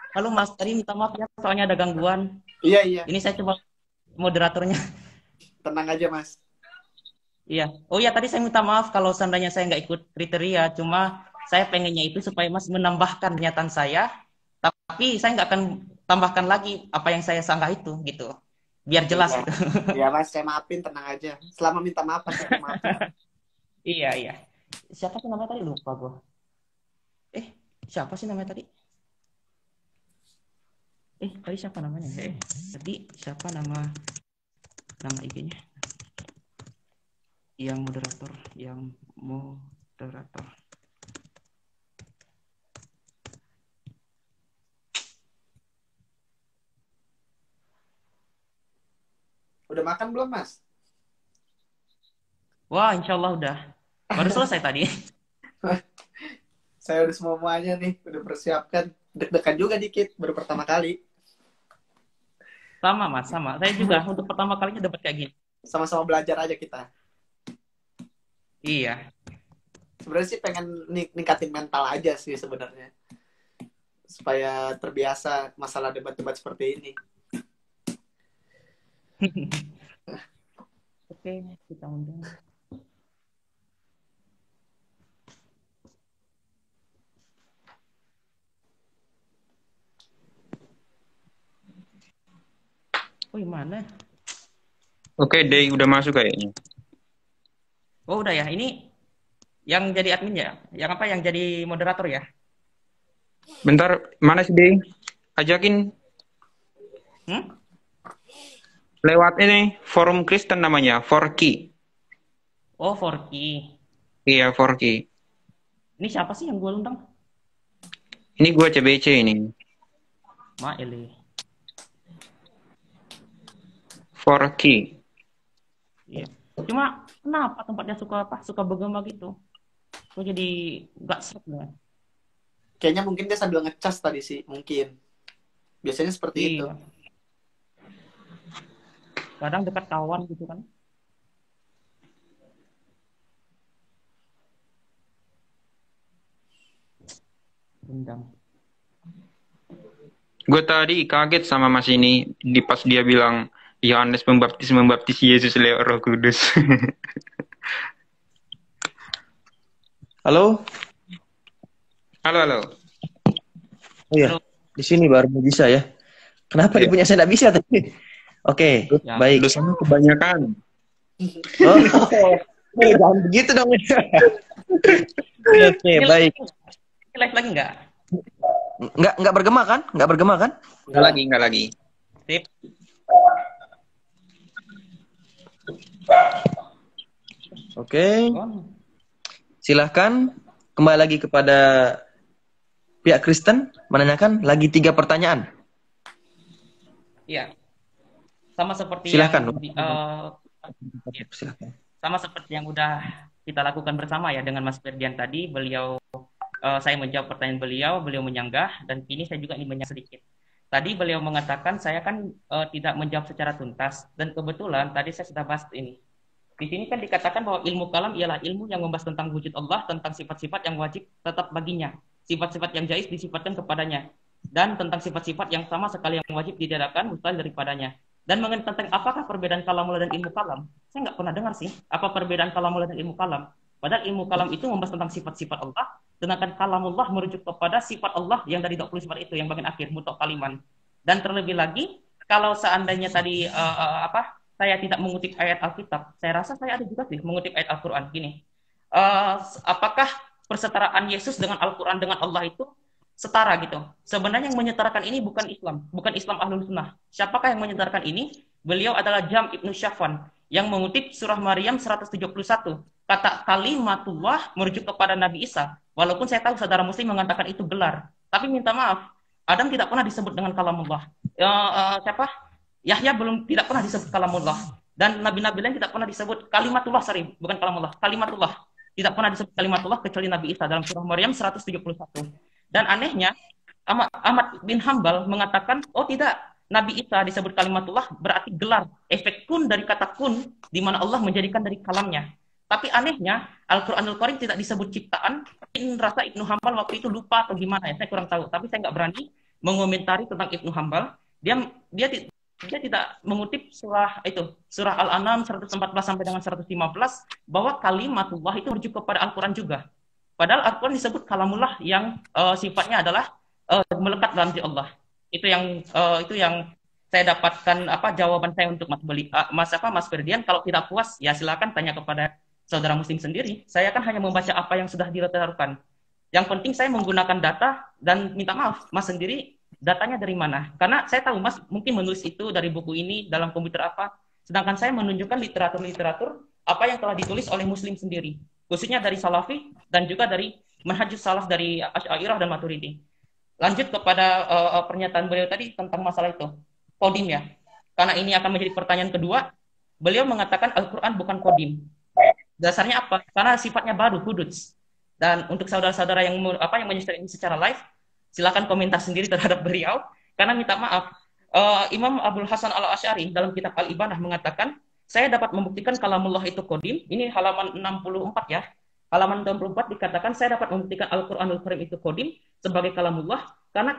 Halo Mas, tadi minta maaf ya, soalnya ada gangguan. Iya, iya. Ini saya coba moderatornya. Tenang aja, Mas. Iya. Oh iya, tadi saya minta maaf kalau seandainya saya nggak ikut kriteria. Cuma saya pengennya itu supaya Mas menambahkan niatan saya, tapi saya nggak akan tambahkan lagi apa yang saya sanggah itu, gitu. Biar jelas Iya. gitu. Iya, Mas. Saya maafin, tenang aja. Selama minta maaf, pasti saya maafin. Iya, iya. Siapa sih namanya tadi? Lupa gue. Eh, siapa sih namanya tadi? Tadi siapa namanya? Tadi siapa nama IG-nya? Yang moderator. Udah makan belum, Mas? Wah, insya Allah udah. Baru selesai tadi. Saya udah semuanya nih. Udah persiapkan. Deg-degan juga dikit. Baru pertama kali. Sama, Mas, sama. Saya juga untuk pertama kalinya dapat kayak gini. Sama-sama belajar aja kita. Iya. Sebenarnya sih pengen ningkatin mental aja sih sebenarnya. Supaya terbiasa masalah debat-debat seperti ini. Oke, kita undang. Oh, gimana? Oke, Day udah masuk kayaknya. Oh, udah ya. Ini yang jadi admin ya? Yang apa? Yang jadi moderator ya? Bentar, mana sih Day? Ajakin Hmm? lewat ini forum Kristen namanya, Forky. Oh, Forky. Iya, Forky. Ini siapa sih yang gue undang? Ini gua CBC ini. Maele. Forky. Iya. Cuma kenapa tempatnya suka apa? Suka bergema gitu. Gue jadi nggak seret ya. Kayaknya mungkin dia sambil ngecas tadi sih. Mungkin. Biasanya seperti itu. Iya. Kadang dekat kawan gitu kan. Undang. Gue tadi kaget sama Mas ini di pas dia bilang Yohanes membaptis Yesus lewat Roh Kudus. Halo? Halo, halo. Oh iya, Halo. di sini baru bisa ya. Kenapa di Ya, punya saya nggak bisa tadi? Oke, Ya. baik. dosanya kebanyakan. Oh, jangan begitu dong. Oke, Ini baik. live lagi nggak? Nggak bergema kan? Nggak bergema kan? Enggak lagi. Sip. Oke, Oh, silahkan kembali lagi kepada pihak Kristen menanyakan lagi 3 pertanyaan. iya. Sama seperti Silahkan. iya. Silahkan. Sama seperti yang udah kita lakukan bersama ya dengan Mas Ferdian tadi. Saya menjawab pertanyaan beliau, beliau menyanggah, dan kini saya juga ingin menyanggah sedikit. Tadi beliau mengatakan saya kan tidak menjawab secara tuntas, dan kebetulan tadi saya sudah bahas ini. Di sini kan dikatakan bahwa ilmu kalam ialah ilmu yang membahas tentang wujud Allah, tentang sifat-sifat yang wajib tetap baginya, sifat-sifat yang jais disifatkan kepadanya, dan tentang sifat-sifat yang sama sekali yang wajib ditiadakan mustahil daripadanya. Dan mengenai tentang apakah perbedaan kalamullah dan ilmu kalam, saya nggak pernah dengar sih apa perbedaan kalamullah dan ilmu kalam. Padahal ilmu kalam itu membahas tentang sifat-sifat Allah, sedangkan kalamullah merujuk kepada sifat Allah yang dari 20 sifat itu yang bagian akhir mutlaq kaliman. Dan terlebih lagi, kalau seandainya tadi saya tidak mengutip ayat Alkitab, saya rasa saya ada juga sih mengutip ayat Al-Quran. Gini, apakah persetaraan Yesus dengan Al-Quran dengan Allah itu setara gitu? Sebenarnya yang menyetarakan ini bukan Islam, bukan Islam Ahlul Sunnah. Siapakah yang menyetarakan ini? Beliau adalah Jam Ibnu Syafwan yang mengutip surah Maryam 171. Kata kalimatullah merujuk kepada Nabi Isa. Walaupun saya tahu saudara muslim mengatakan itu gelar. Tapi minta maaf, Adam tidak pernah disebut dengan kalamullah. Siapa? Yahya tidak pernah disebut kalamullah. Dan nabi-nabi lain tidak pernah disebut kalimatullah, bukan kalamullah, kalimatullah. Tidak pernah disebut kalimatullah kecuali Nabi Isa dalam surah Maryam 171. Dan anehnya, Ahmad bin Hambal mengatakan, oh tidak, Nabi Isa disebut kalimatullah berarti gelar, efek kun dari kata kun, di mana Allah menjadikan dari kalamnya. Tapi anehnya, Al-Quranul Karim tidak disebut ciptaan. Rasa Ibnu Hambal waktu itu lupa atau gimana ya, saya kurang tahu. Tapi saya nggak berani mengomentari tentang Ibnu Hambal, dia dia dia tidak mengutip surah Al-An'am 114 sampai dengan 115 bahwa kalimatullah itu merujuk kepada Al-Qur'an juga. Padahal Al-Qur'an disebut kalamullah yang sifatnya adalah melekat dalam diri Allah. Itu yang saya dapatkan jawaban saya untuk Mas Ferdian. Kalau tidak puas ya silakan tanya kepada saudara muslim sendiri. Saya kan hanya membaca apa yang sudah ditaruhkan. Yang penting saya menggunakan data dan minta maaf Mas sendiri datanya dari mana? Karena saya tahu Mas mungkin menulis itu dari buku ini dalam komputer apa. Sedangkan saya menunjukkan literatur-literatur apa yang telah ditulis oleh muslim sendiri. Khususnya dari Salafi dan juga dari Manhajus Salaf dari Asy'ariyah dan Maturidi. Lanjut kepada pernyataan beliau tadi tentang masalah itu. Kodim ya. Karena ini akan menjadi pertanyaan kedua. Beliau mengatakan Al-Quran bukan kodim. Dasarnya apa? Karena sifatnya baru, hududs. Dan untuk saudara-saudara yang menyesuaikan ini secara live, silakan komentar sendiri terhadap beliau. Karena minta maaf, Imam Abdul Hasan Al-Asy'ari dalam kitab Al-Ibanah mengatakan, saya dapat membuktikan kalamullah itu kodim. Ini halaman 64 ya. Halaman 64 dikatakan saya dapat membuktikan Al-Qur'anul Karim itu kodim sebagai kalamullah karena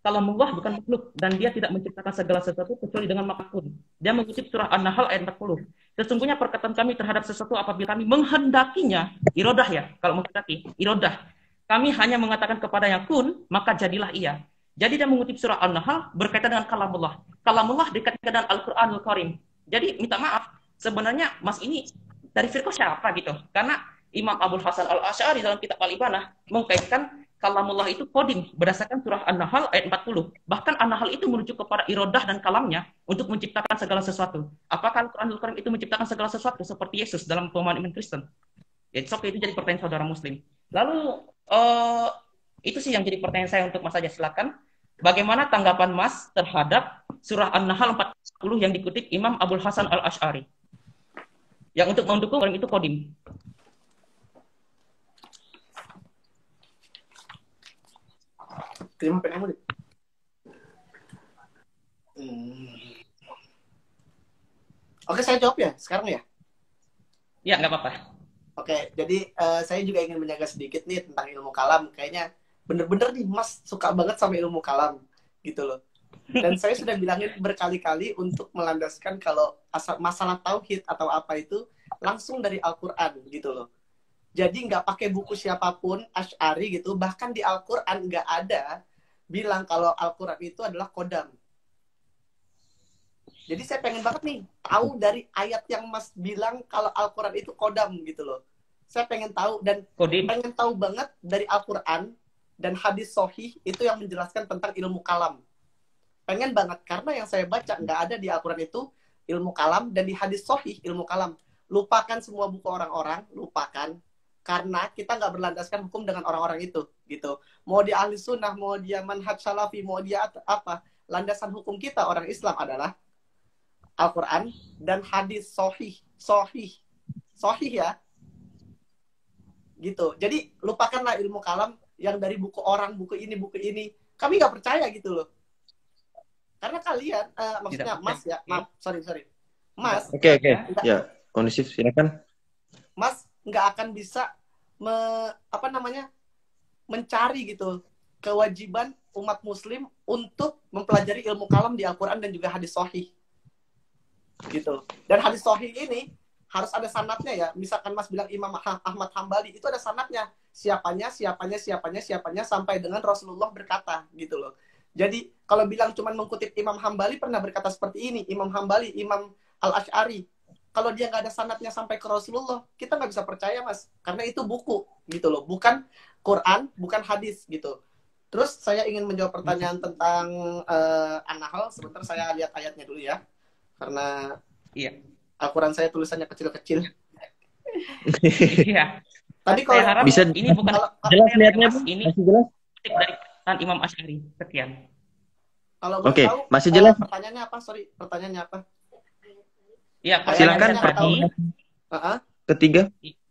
kalamullah bukan makhluk dan dia tidak menciptakan segala sesuatu kecuali dengan makhluk. Dia mengutip surah An-Nahl ayat 40. Sesungguhnya perkataan kami terhadap sesuatu apabila kami menghendakinya, irodah ya, kalau menghendaki, irodah. Kami hanya mengatakan kepada yang kun, maka jadilah ia. Jadi dia mengutip surah An-Nahl berkaitan dengan kalamullah. Kalamullah dikaitkan dengan Al-Qur'anul Karim. Jadi minta maaf, sebenarnya Mas ini dari firqah siapa gitu? Karena Imam Abdul Hasan Al-Asy'ari dalam kitab Al-Ibanah mengkaitkan kalamullah itu kodim berdasarkan surah An-Nahl ayat 40. Bahkan An-Nahl itu merujuk kepada irodah dan kalamnya untuk menciptakan segala sesuatu. Apakah Al-Qur'anul Karim itu menciptakan segala sesuatu seperti Yesus dalam pemahaman iman Kristen? Ya, itu jadi pertanyaan saudara muslim. Lalu itu sih yang jadi pertanyaan saya untuk Mas saja. Silakan. Bagaimana tanggapan Mas terhadap surah An-Nahl 40 yang dikutip Imam Abdul Hasan Al-Asy'ari? Yang untuk mendukung orang itu kodim. Terima kamu deh. Oke, saya jawab ya sekarang ya. Ya, nggak apa-apa. Oke, jadi saya juga ingin menjaga sedikit nih tentang ilmu kalam. Kayaknya bener-bener nih Mas suka banget sama ilmu kalam gitu loh. Dan saya sudah bilangin berkali-kali untuk melandaskan kalau masalah tauhid atau apa itu langsung dari Al-Quran gitu loh. Jadi nggak pakai buku siapapun, Asy'ari gitu, bahkan di Al-Quran nggak ada bilang kalau Al-Quran itu adalah kodam. Jadi saya pengen banget nih tahu dari ayat yang Mas bilang kalau Al-Quran itu kodam gitu loh. Saya pengen tahu dan pengen tahu banget dari Al-Quran dan hadis sahih itu yang menjelaskan tentang ilmu kalam. Pengen banget, karena yang saya baca nggak ada di Al-Quran itu ilmu kalam, dan di hadis sahih ilmu kalam. Lupakan semua buku orang-orang, lupakan. Karena kita nggak berlandaskan hukum dengan orang-orang itu. Gitu. Mau dia ahli sunnah, mau dia manhaj salafi, mau dia apa. Landasan hukum kita orang Islam adalah Al-Quran dan hadis sahih. Sahih ya. Gitu. Jadi lupakanlah ilmu kalam yang dari buku orang, buku ini. Kami nggak percaya gitu loh. Karena kalian, maksudnya Mas ya, maaf, sorry. Mas. Oke. Ya, kondusif, silakan. Mas nggak akan bisa mencari gitu kewajiban umat muslim untuk mempelajari ilmu kalam di Al-Quran dan juga hadis sahih. Gitu. Dan hadis sahih ini harus ada sanadnya ya. Misalkan Mas bilang Imam Ahmad Hambali, itu ada sanadnya. Siapanya sampai dengan Rasulullah berkata gitu loh. Jadi kalau bilang cuma mengkutip Imam Hambali pernah berkata seperti ini, Imam Hambali, Imam Al-Asy'ari. Kalau dia nggak ada sanadnya sampai ke Rasulullah, kita nggak bisa percaya Mas. Karena itu buku gitu loh, bukan Quran, bukan hadis gitu. Terus saya ingin menjawab pertanyaan tentang An-Nahl. Sebentar saya lihat ayatnya dulu ya. Karena Al-Quran saya tulisannya kecil-kecil. Iya. Tadi kalau saya harap bisa ini bukan jelas lihatnya, ini masih jelas. dari Imam Asy'ari. Sekian. Kalau boleh Oke, tahu, masih jelas. pertanyaannya apa? Sorry, pertanyaannya apa? Iya, Silakan tadi. Ketiga.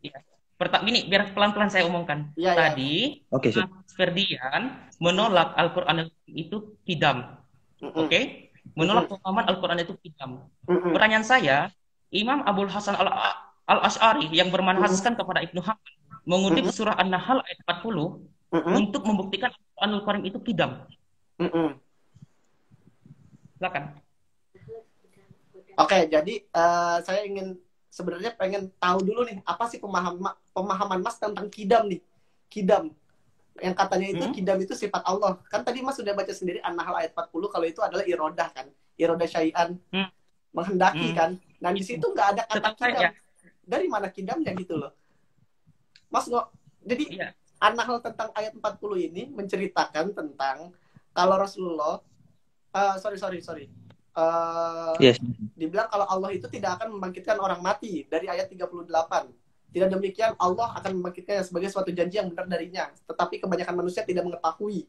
Iya. Ini biar pelan-pelan saya omongkan. Iya, Tadi Oke, Mas Ferdian menolak Al-Qur'an itu kidam. Oke? Menolak pemahaman Al-Qur'an itu kidam. Pertanyaan saya, Imam Abdul Hasan Al-Asy'ari yang bermanhajkan kepada Ibnu Hambal mengutip surah An-Nahl ayat 40 untuk membuktikan Al-Qur'anul Karim itu kidam. Mm-mm. Silakan. Oke, jadi saya sebenarnya pengen tahu dulu nih, apa sih pemahaman Mas tentang kidam nih? Kidam. Yang katanya itu kidam itu sifat Allah. Kan tadi Mas sudah baca sendiri An-Nahl ayat 40 kalau itu adalah irodah kan. Irodah syai'an. Menghendaki kan. Nah, di situ nggak ada kata kidam. Ya. Dari mana kidamnya gitu loh. Mas jadi Iya. An-Nahl tentang ayat 40 ini menceritakan tentang kalau Rasulullah sorry. Yes. Dibilang kalau Allah itu tidak akan membangkitkan orang mati dari ayat 38. Tidak demikian, Allah akan membangkitkannya sebagai suatu janji yang benar darinya. Tetapi kebanyakan manusia tidak mengetahui.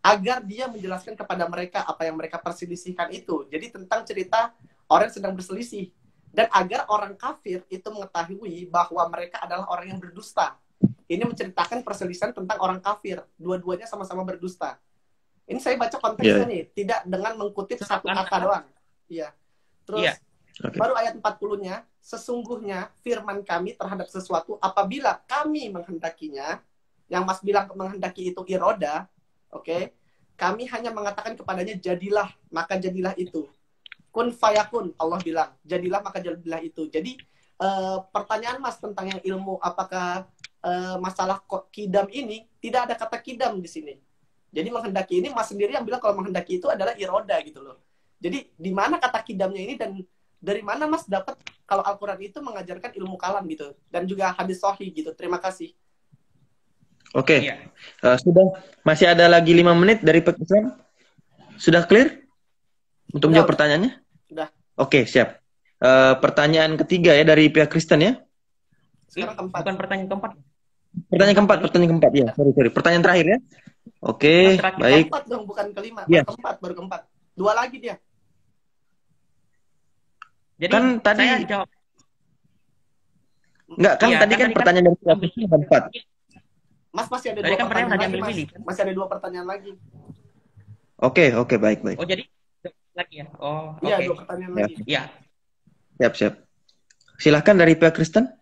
Agar dia menjelaskan kepada mereka apa yang mereka perselisihkan itu. Jadi tentang cerita orang yang sedang berselisih. Dan agar orang kafir itu mengetahui bahwa mereka adalah orang yang berdusta. Ini menceritakan perselisihan tentang orang kafir. Dua-duanya sama-sama berdusta. Ini saya baca konteksnya nih, tidak dengan mengkutip satu kata doang. Iya. Terus baru ayat 40-nya, sesungguhnya firman kami terhadap sesuatu apabila kami menghendakinya, yang Mas bilang menghendaki itu iroda, oke? Kami hanya mengatakan kepadanya jadilah, maka jadilah itu. Kun fayakun, Allah bilang, jadilah maka jadilah itu. Jadi pertanyaan Mas tentang yang ilmu apakah masalah kidam ini, tidak ada kata kidam di sini. Jadi menghendaki ini Mas sendiri yang bilang kalau menghendaki itu adalah iroda gitu loh. Jadi di mana kata kidamnya ini dan dari mana Mas dapat kalau Al-Qur'an itu mengajarkan ilmu kalam gitu dan juga hadis sahih gitu. Terima kasih. Oke. Sudah masih ada lagi 5 menit dari Pak Islam. Sudah clear? Untuk menjawab pertanyaannya? Sudah. Oke, siap. Pertanyaan ketiga ya dari pihak Kristen ya. Sekarang keempat. Bukan pertanyaan keempat. Pertanyaan keempat ya. Sorry. Pertanyaan terakhir ya. Oke, baik. Keempat dong, bukan kelima. Ya. Baru keempat. 2 lagi dia. Jadi kan tadi saya jawab. Enggak, kan tadi kan pertanyaan dari pihak Kristen keempat. Mas masih ada tadi 2 pertanyaan lagi, Mas. Pilih. Masih ada 2 pertanyaan lagi. Oke, baik. Oh, jadi lagi ya? Oh, iya, oke. 2 pertanyaan lagi. Iya. Siap. Silahkan dari pihak Kristen.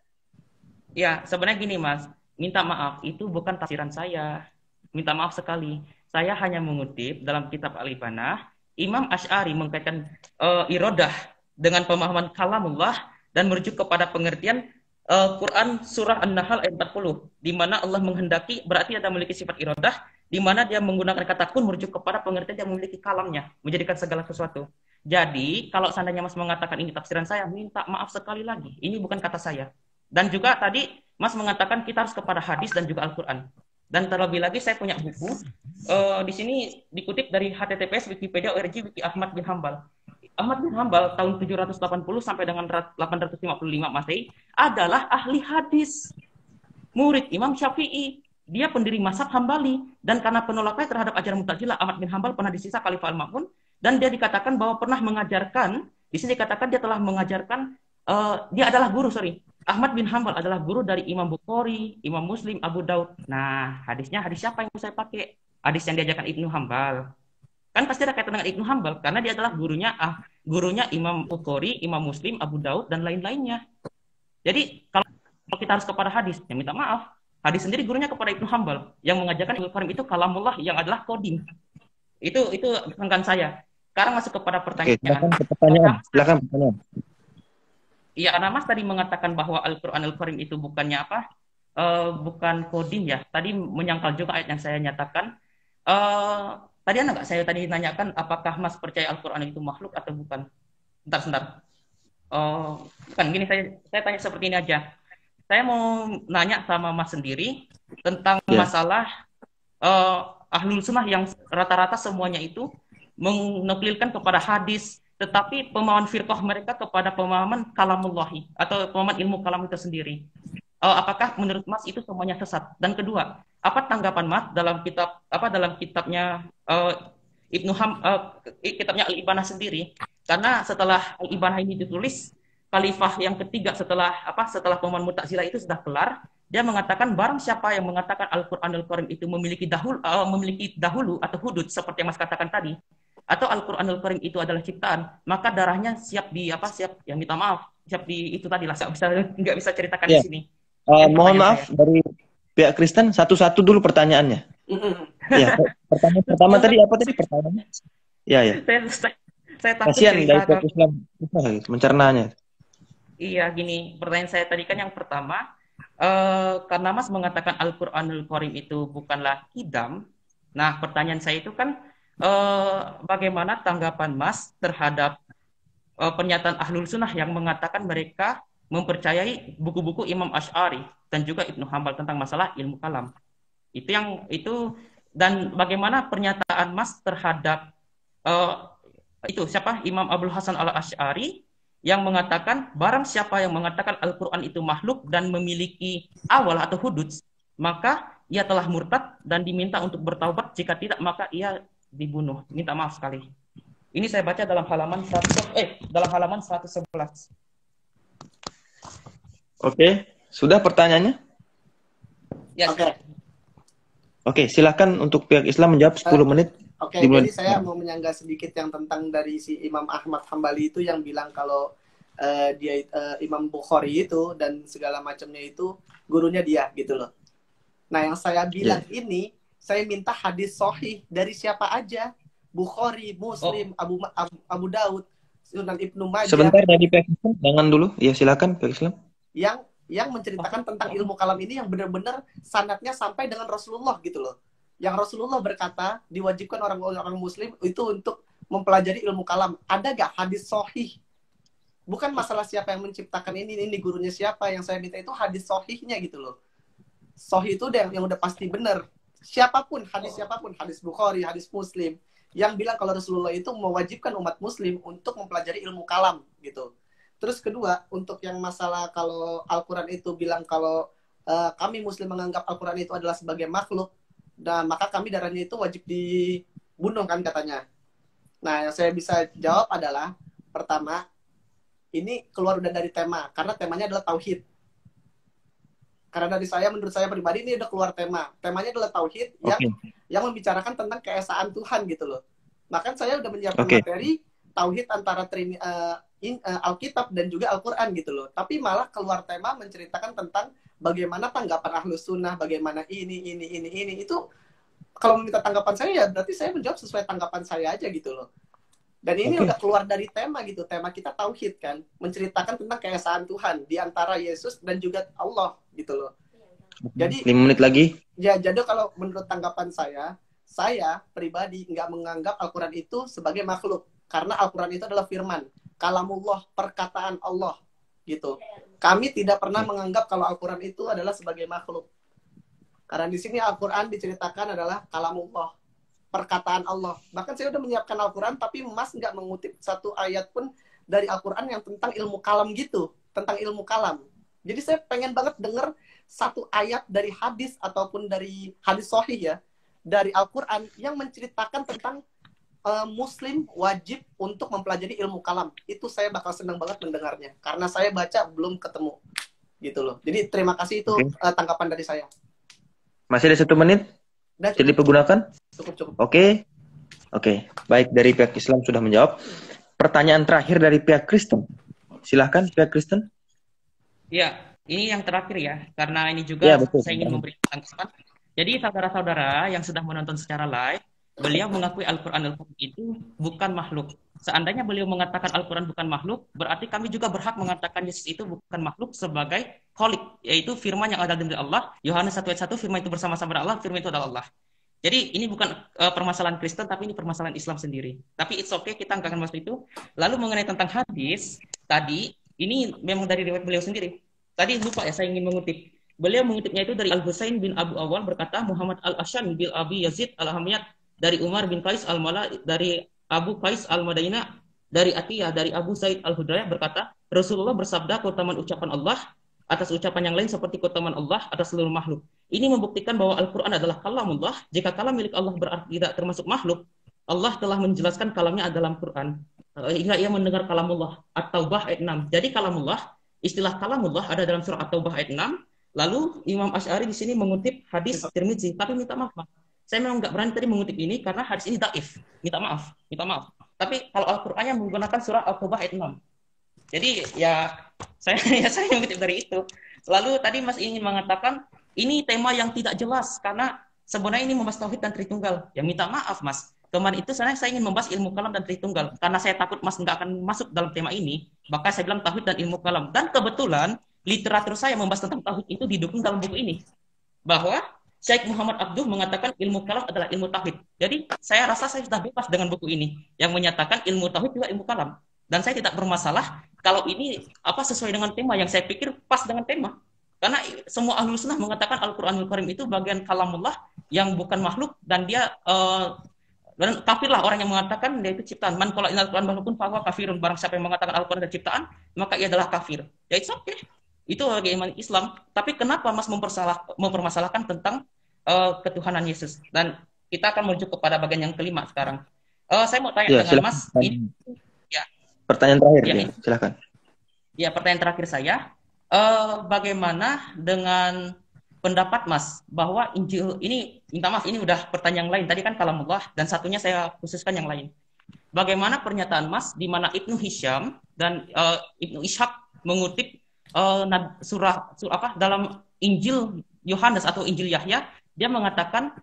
Ya, sebenarnya gini Mas, minta maaf, itu bukan tafsiran saya. Minta maaf sekali. Saya hanya mengutip dalam kitab Al-Ibanah, Imam Asy'ari mengkaitkan irodah dengan pemahaman kalamullah dan merujuk kepada pengertian Quran surah An-Nahl ayat 40, di mana Allah menghendaki berarti ada memiliki sifat irodah, di mana dia menggunakan kata kun merujuk kepada pengertian yang memiliki kalamnya, menjadikan segala sesuatu. Jadi, kalau seandainya Mas mengatakan ini tafsiran saya, minta maaf sekali lagi. Ini bukan kata saya. Dan juga tadi Mas mengatakan kita harus kepada hadis dan juga Al-Quran. Dan terlebih lagi saya punya buku di sini dikutip dari https wikipedia.org wiki Ahmad bin Hambal. Ahmad bin Hambal tahun 780 sampai dengan 855 Masehi adalah ahli hadis. Murid Imam Syafi'i. Dia pendiri mazhab Hambali dan karena penolakannya terhadap ajaran Mu'tazilah, Ahmad bin Hambal pernah disisa Khalifah Al-Ma'mun dan dia dikatakan bahwa pernah mengajarkan, di sini dikatakan dia telah mengajarkan dia adalah guru, Ahmad bin Hambal adalah guru dari Imam Bukhari, Imam Muslim, Abu Daud. Nah, hadis siapa yang saya pakai? Hadis yang diajarkan Ibnu Hambal. Kan pasti ada kaitan dengan Ibnu Hambal karena dia adalah gurunya Imam Bukhari, Imam Muslim, Abu Daud dan lain-lainnya. Jadi kalau kita harus kepada hadis, ya minta maaf. Hadis sendiri gurunya kepada Ibnu Hambal yang mengajarkan Al-Karim itu kalamullah yang adalah kodim. Itu rekan saya. Sekarang masuk kepada pertanyaan. Silakan pertanyaan. Iya, karena Mas tadi mengatakan bahwa Al-Quran Al-Karim itu bukannya apa? Bukan kodim ya. Tadi menyangkal juga ayat yang saya nyatakan. Tadi ada nggak saya tadi nanyakan apakah Mas percaya Al-Quran itu makhluk atau bukan? Sebentar. Bukan, gini saya tanya seperti ini aja. Saya mau nanya sama Mas sendiri tentang masalah Ahlul Sunnah yang rata-rata semuanya itu menukilkan kepada hadis, tetapi pemahaman firqah mereka kepada pemahaman kalamullahi atau pemahaman ilmu kalam itu sendiri. Apakah menurut Mas itu semuanya sesat? Dan kedua, apa tanggapan Mas dalam kitabnya kitabnya Al-Ibanah sendiri? Karena setelah Al-Ibanah ini ditulis, khalifah yang ketiga setelah pemahaman Mu'tazilah itu sudah kelar, dia mengatakan barang siapa yang mengatakan Al-Qur'an Al-Karim itu memiliki dahulu atau hudud seperti yang Mas katakan tadi, atau Al-Qur'anul Karim itu adalah ciptaan, maka darahnya siap minta maaf, itu tadi lah, nggak bisa ceritakan di sini. Mohon maaf dari pihak Kristen, satu-satu dulu pertanyaannya. Ya, pertanyaan pertama tadi apa tadi pertanyaannya? Ya, ya. Saya takut Kasihan dari cerita. Islam susah mencernanya. Iya, gini, pertanyaan saya tadi kan yang pertama, karena Mas mengatakan Al-Quranul Karim itu bukanlah kidam. Nah, pertanyaan saya itu kan, bagaimana tanggapan Mas terhadap pernyataan Ahlul Sunnah yang mengatakan mereka mempercayai buku-buku Imam Asy'ari dan juga Ibnu Hambal tentang masalah ilmu kalam. Itu dan bagaimana pernyataan Mas terhadap eh, itu siapa Imam Abdul Hasan al Asy'ari yang mengatakan barang siapa yang mengatakan Al-Quran itu makhluk dan memiliki awal atau hudud, maka ia telah murtad dan diminta untuk bertaubat, jika tidak maka ia dibunuh, minta maaf sekali. Ini saya baca dalam halaman 111. Oke, sudah pertanyaannya? Ya. Oke, silakan untuk pihak Islam menjawab 10 menit. Oke, jadi saya mau menyanggah sedikit yang tentang dari si Imam Ahmad Hambali itu yang bilang kalau dia Imam Bukhari itu dan segala macamnya itu gurunya dia gitu loh. Nah, yang saya bilang ini, saya minta hadis sahih dari siapa aja. Bukhari, Muslim, Abu Daud, Sunan Ibnu Majah. Sebentar dari pihak Islam, jangan dulu. Ya, silakan pihak Islam. Yang menceritakan tentang ilmu kalam ini yang benar-benar sanadnya sampai dengan Rasulullah gitu loh. Yang Rasulullah berkata diwajibkan orang-orang Muslim itu untuk mempelajari ilmu kalam. Ada gak hadis sahih? Bukan masalah siapa yang menciptakan ini gurunya siapa. Yang saya minta itu hadis sahihnya gitu loh. Sahih itu yang udah pasti benar. Siapapun, hadis Bukhari, hadis Muslim, yang bilang kalau Rasulullah itu mewajibkan umat Muslim untuk mempelajari ilmu kalam gitu. Terus kedua, untuk yang masalah kalau Al-Quran itu bilang kalau kami Muslim menganggap Al-Quran itu adalah sebagai makhluk, dan maka kami darahnya itu wajib dibunuh kan katanya. Nah, yang saya bisa jawab adalah, pertama, ini keluar udah dari tema, karena temanya adalah tauhid. Karena menurut saya pribadi ini udah keluar tema. Temanya adalah tauhid yang membicarakan tentang keesaan Tuhan gitu loh. Bahkan saya udah menyiapkan materi tauhid antara Alkitab dan juga Al-Quran gitu loh. Tapi malah keluar tema menceritakan tentang bagaimana tanggapan Ahlus Sunnah, bagaimana ini. Itu kalau meminta tanggapan saya ya berarti saya menjawab sesuai tanggapan saya aja gitu loh. Dan ini udah keluar dari tema gitu. Tema kita tauhid kan, menceritakan tentang keesaan Tuhan di antara Yesus dan juga Allah gitu loh. Jadi 5 menit lagi. Ya, jadi kalau menurut tanggapan saya pribadi nggak menganggap Al-Quran itu sebagai makhluk. Karena Al-Quran itu adalah firman, kalamullah, perkataan Allah gitu. Kami tidak pernah menganggap kalau Al-Quran itu adalah sebagai makhluk. Karena di sini Al-Quran diceritakan adalah kalamullah, perkataan Allah. Bahkan saya udah menyiapkan Al-Quran, tapi Mas nggak mengutip satu ayat pun dari Al-Quran yang tentang ilmu kalam gitu. Tentang ilmu kalam. Jadi saya pengen banget denger satu ayat dari hadis ataupun dari hadis sahih ya. Dari Al-Quran yang menceritakan tentang Muslim wajib untuk mempelajari ilmu kalam. Itu saya bakal senang banget mendengarnya. Karena saya baca belum ketemu. Gitu loh. Jadi terima kasih itu tanggapan dari saya. Masih ada 1 menit? Jadi dipergunakan? Cukup. Oke. Baik, dari pihak Islam sudah menjawab. Pertanyaan terakhir dari pihak Kristen. Silahkan pihak Kristen. Ya, ini yang terakhir ya. Karena ini juga saya ingin memberikan tanggapan. Jadi saudara-saudara yang sudah menonton secara live, beliau mengakui Al-Quran itu bukan makhluk. Seandainya beliau mengatakan Al-Quran bukan makhluk, berarti kami juga berhak mengatakan Yesus itu bukan makhluk sebagai kholik, yaitu firman yang ada dari Allah. Yohanes 1 ayat 1, firman itu bersama-sama dengan Allah, firman itu adalah Allah. Jadi ini bukan permasalahan Kristen, tapi ini permasalahan Islam sendiri. Tapi it's okay, kita nggak akan masuk itu. Lalu mengenai tentang hadis, tadi, ini memang dari riwayat beliau sendiri. Tadi lupa ya, saya ingin mengutip. Beliau mengutipnya itu dari Al-Husain bin Abu Awal berkata, Muhammad Al-Asham bin Abi Yazid Al-Hamiyat, dari Umar bin Qais Al-Mala, dari Abu Qais Al-Madainah, dari Atiyah, dari Abu Said Al-Hudrayah berkata, Rasulullah bersabda keutamaan ucapan Allah atas ucapan yang lain seperti keutamaan Allah atas seluruh makhluk. Ini membuktikan bahwa Al-Quran adalah kalamullah. Jika kalam milik Allah berarti tidak termasuk makhluk, Allah telah menjelaskan kalamnya dalam Quran. Hingga ia mendengar kalamullah. At-Taubah ayat 6. Jadi kalamullah, istilah kalamullah ada dalam surah At-Taubah ayat 6. Lalu Imam Asy'ari di sini mengutip hadis Tirmidzi, tapi minta maaf, Pak. Saya memang nggak berani tadi mengutip ini karena hadis ini dhaif. Minta maaf. Tapi kalau Al-Qur'annya menggunakan surah At-Taubah ayat 6. Jadi ya saya mengutip dari itu. Lalu tadi Mas ingin mengatakan ini tema yang tidak jelas karena sebenarnya ini membahas tauhid dan Tritunggal. Ya minta maaf Mas. Kemarin itu saya ingin membahas ilmu kalam dan Tritunggal. Karena saya takut Mas nggak akan masuk dalam tema ini, maka saya bilang tauhid dan ilmu kalam. Dan kebetulan literatur saya membahas tentang tauhid itu didukung dalam buku ini. Bahwa Syekh Muhammad Abduh mengatakan ilmu kalam adalah ilmu tauhid. Jadi saya rasa saya sudah bebas dengan buku ini yang menyatakan ilmu tauhid juga ilmu kalam. Dan saya tidak bermasalah kalau ini sesuai dengan tema yang saya pikir pas dengan tema. Karena semua ahlul sunnah mengatakan Al-Quranul Karim itu bagian kalamullah yang bukan makhluk dan dia dan kafir lah orang yang mengatakan dia itu ciptaan. Man qala innal Qur'an makhlukun fa huwa kafirun. Barang siapa yang mengatakan Al-Qur'an adalah ciptaan, maka ia adalah kafir. Ya it's okay. Itu bagi iman Islam. Tapi kenapa Mas mempermasalahkan tentang ketuhanan Yesus? Dan kita akan menuju kepada bagian yang kelima sekarang. Saya mau tanya dengan Mas. Ya. Pertanyaan terakhir ya, silakan. Ya, pertanyaan terakhir saya. Bagaimana dengan pendapat Mas bahwa Injil ini, minta maaf ini udah pertanyaan yang lain, tadi kan kalamullah dan satunya saya khususkan yang lain. Bagaimana pernyataan Mas di mana Ibnu Hisham dan Ibnu Ishaq mengutip dalam Injil Yohanes atau Injil Yahya, dia mengatakan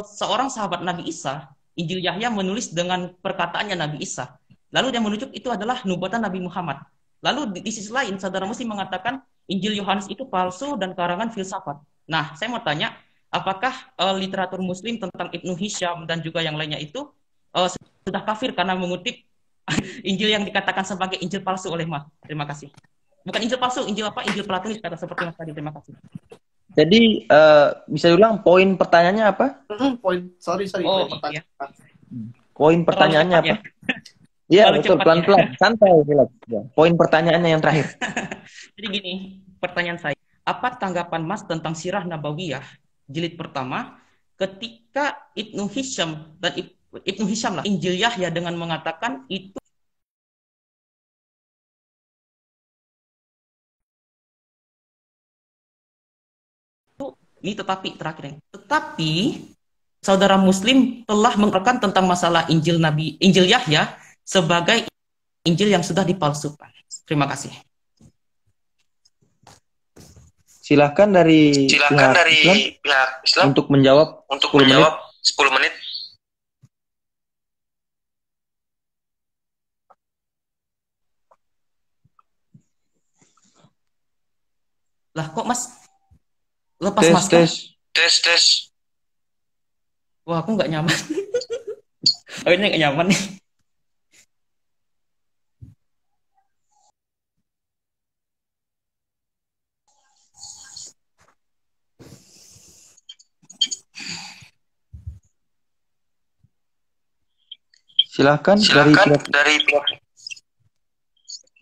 seorang sahabat Nabi Isa, Injil Yahya menulis dengan perkataannya Nabi Isa. Lalu dia menunjuk itu adalah nubuatan Nabi Muhammad. Lalu di sisi lain, saudara Muslim mengatakan Injil Yohanes itu palsu dan karangan filsafat. Nah, saya mau tanya, apakah literatur Muslim tentang Ibnu Hisham dan juga yang lainnya itu sudah kafir karena mengutip Injil yang dikatakan sebagai Injil palsu oleh Mas? Terima kasih. Bukan Injil palsu, Injil Injil Platonis kata seperti Mas tadi. Terima kasih. Jadi bisa diulang poin pertanyaannya apa? Sorry. Oh, pertanyaan. iya. Poin pertanyaannya apa? Iya betul, pelan-pelan, santai. Ya. Poin pertanyaannya yang terakhir. Jadi gini, pertanyaan saya, apa tanggapan Mas tentang Sirah Nabawiyah jilid pertama ketika Ibnu Hisham dan Ibnu Hisham lah Injil Yahya dengan mengatakan itu ini tetapi saudara Muslim telah mengeluarkan tentang masalah Injil Yahya sebagai Injil yang sudah dipalsukan. Terima kasih. Silakan dari pihak Islam untuk menjawab 10 menit. Lah kok Mas lepas masker? Tes. Wah, aku nggak nyaman. Oh, ini nggak nyaman nih. Silakan dari pihak.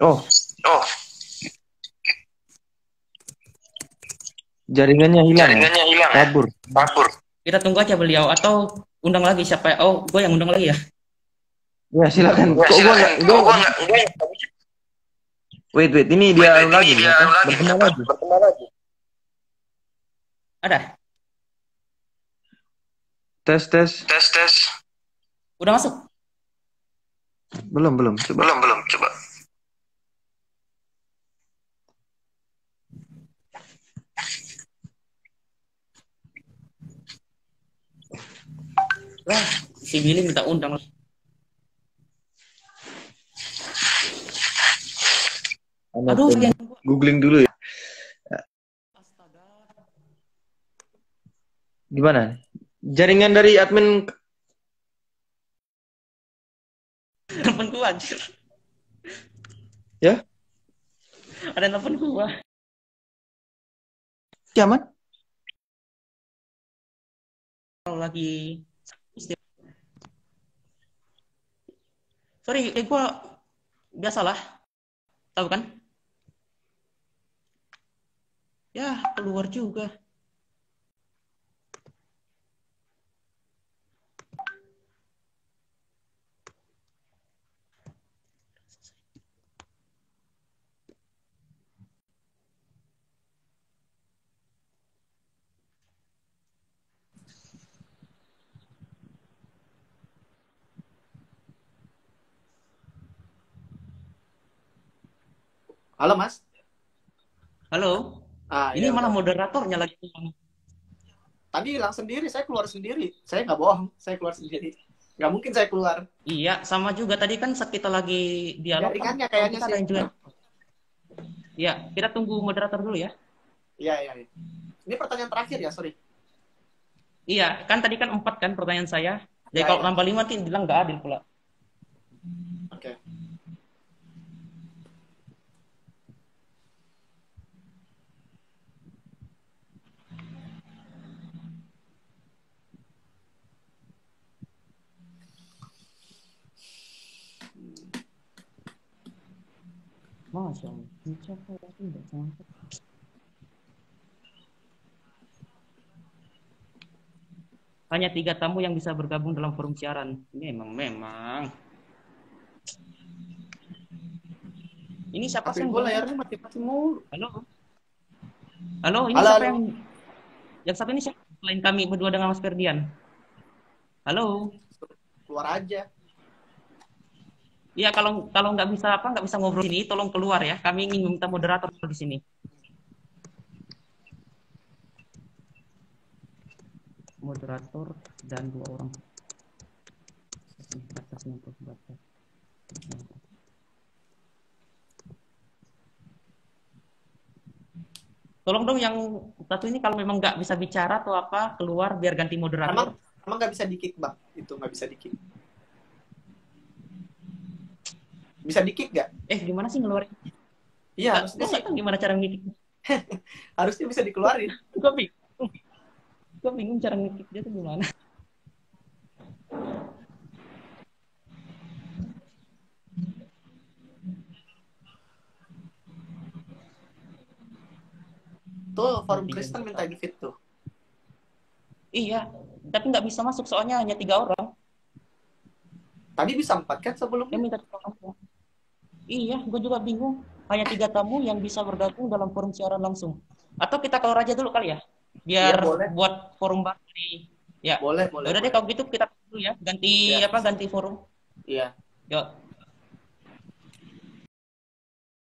Oh. Jaringannya hilang. Kabur. Kita tunggu aja beliau atau undang lagi siapa? Oh, gue yang undang lagi ya. Ya, silakan. Kok gua enggak. Wait, ini dia lagi. Bertemu lagi. Ada? Tes. Udah masuk? Belum. Coba. Wah, si Billy minta undang. Aduh, googling dulu ya. Gimana? Jaringan dari admin telepon gua anjir. Ya? Ada telepon gua. Aman? Kalau lagi sorry, gua biasalah. Tahu kan? Ya, keluar juga. Halo, Mas. Halo. Ini ya, malah moderatornya lagi. Tadi hilang sendiri, saya keluar sendiri. Saya nggak bohong, saya keluar sendiri. Nggak mungkin saya keluar. Iya, sama juga tadi kan kita lagi dialog. Jaringannya kayaknya kita sih. ada yang juga. Ya, kita tunggu moderator dulu ya. Iya. Ini pertanyaan terakhir ya, sorry. Iya, kan tadi kan 4 kan pertanyaan saya. Jadi Ya, kalau ya. nambah 5 nanti bilang nggak adil pula. Oke. Masya Allah. Siapa yang tidak sampai? Hanya 3 tamu yang bisa bergabung dalam forum siaran. Memang. Ini siapa sih? Gue layarnya mati-mati mulu. Halo, ini siapa yang satu ini siapa? Selain kami berdua dengan Mas Ferdian. Halo. Keluar aja. Iya, kalau nggak bisa ngobrol ini, tolong keluar ya. Kami ingin meminta moderator di sini. Moderator dan 2 orang. Batasnya terbatas. Tolong dong yang satu ini kalau memang nggak bisa bicara atau apa, keluar biar ganti moderator. Emang nggak bisa di-kick, Bang? Itu nggak bisa di-kick. Bisa di-kick nggak? Gimana sih ngeluarin? Iya, harusnya sih. Gimana cara nge-kick? Harusnya bisa dikeluarin. Gue bingung cara nge-kick dia tuh gimana. Tuh, forum Kristen minta invite tuh. Iya, tapi nggak bisa masuk soalnya hanya 3 orang. Tadi bisa 4 kan sebelumnya? Dia minta 3 orang. Iya, gue juga bingung. Hanya 3 tamu yang bisa bergabung dalam forum siaran langsung. Atau kita keluar aja dulu kali ya, biar buat forum baru di. Ya. Boleh. Udah deh kalau gitu kita dulu ya, ganti forum. Iya. Yuk.